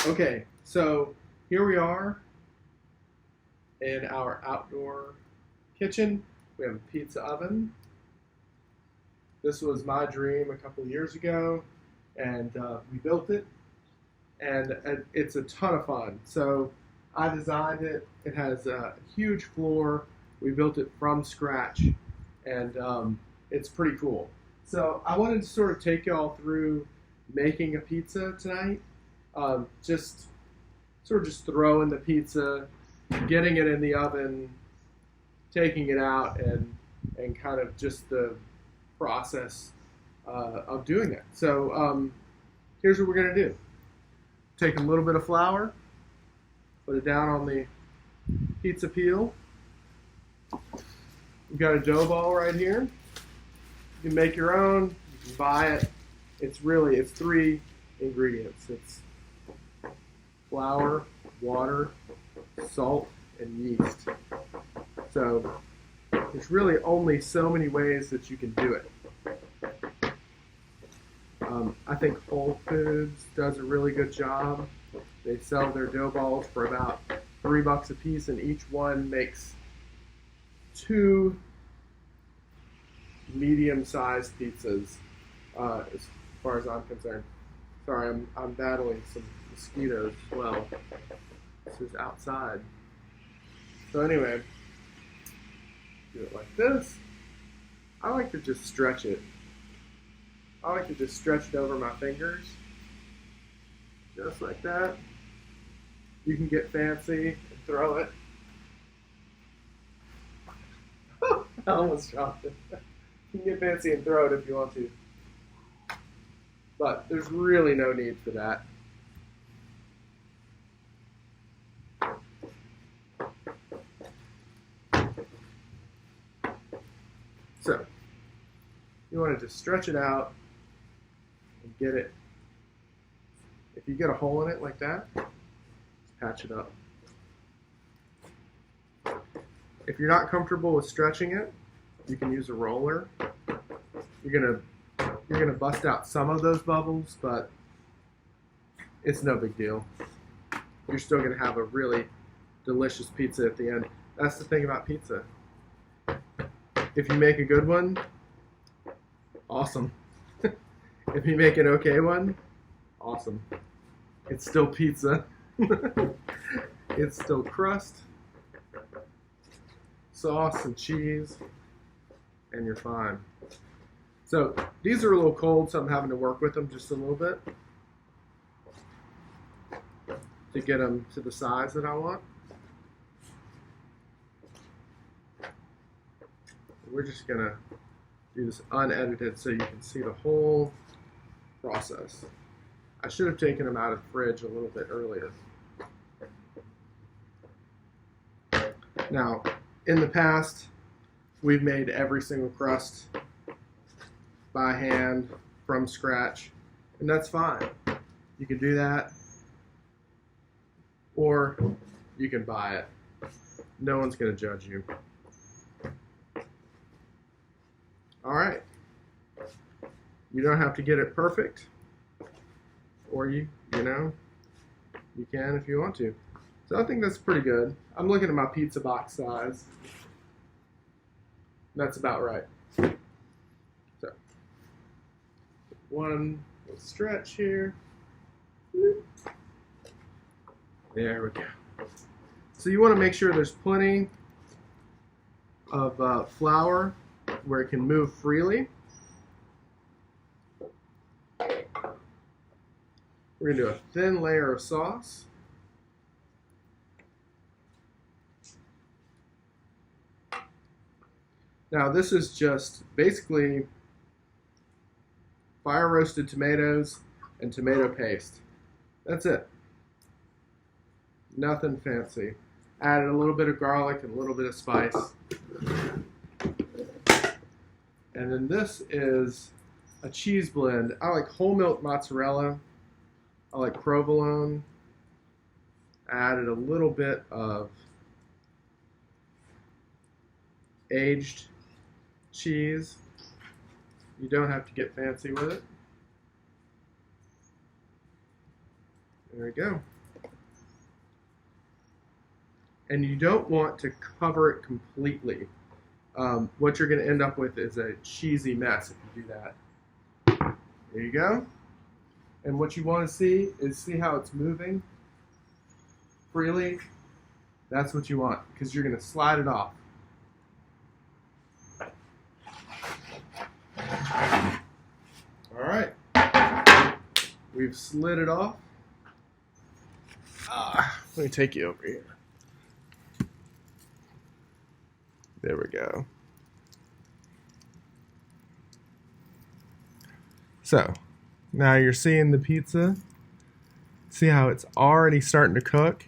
Okay, so here we are in our outdoor kitchen. We have a pizza oven. This was my dream a couple of years ago, and we built it, and it's a ton of fun. So I designed it. It has a huge floor. We built it from scratch, and it's pretty cool. So I wanted to sort of take y'all through making a pizza tonight. Just sort of just throwing the pizza, getting it in the oven, taking it out, and kind of just the process of doing it. So here's what we're gonna do: take a little bit of flour, put it down on the pizza peel. We've got a dough ball right here. You can make your own. You can buy it. It's three ingredients. It's flour, water, salt, and yeast. So there's really only so many ways that you can do it. I think Whole Foods does a really good job. They sell their dough balls for about $3 a piece, and each one makes two medium-sized pizzas, as far as I'm concerned. Sorry, I'm battling some mosquitoes as well. This is outside. So anyway, do it like this. I like to just stretch it. I like to just stretch it over my fingers, just like that. You can get fancy and throw it. I almost dropped it. You can get fancy and throw it if you want to. But there's really no need for that. So, you want to just stretch it out and get it. If you get a hole in it like that, just patch it up. If you're not comfortable with stretching it, you can use a roller. You're gonna bust out some of those bubbles, but it's no big deal. You're still gonna have a really delicious pizza at the end. That's the thing about pizza. If you make a good one, awesome. If you make an okay one, awesome. It's still pizza. It's still crust, sauce, and cheese, and you're fine. So these are a little cold, so I'm having to work with them just a little bit to get them to the size that I want. We're just gonna do this unedited so you can see the whole process. I should have taken them out of the fridge a little bit earlier. Now, in the past, we've made every single crust by hand from scratch, and that's fine. You can do that, or you can buy it. No one's going to judge you. All right. You don't have to get it perfect, or you can if you want to. So I think that's pretty good. I'm looking at my pizza box size. That's about right. So, one little stretch here. There we go. So you want to make sure there's plenty of flour where it can move freely. We're going to do a thin layer of sauce. Now this is just basically fire roasted tomatoes and tomato paste. That's it. Nothing fancy. Added a little bit of garlic and a little bit of spice. And then this is a cheese blend. I like whole milk mozzarella. I like provolone. Added a little bit of aged cheese. You don't have to get fancy with it. There we go. And you don't want to cover it completely. What you're going to end up with is a cheesy mess if you do that. There you go. And what you want to see is see how it's moving freely. That's what you want because you're going to slide it off. All right. We've slid it off. Let me take you over here. There we go. So, now you're seeing the pizza. See how it's already starting to cook?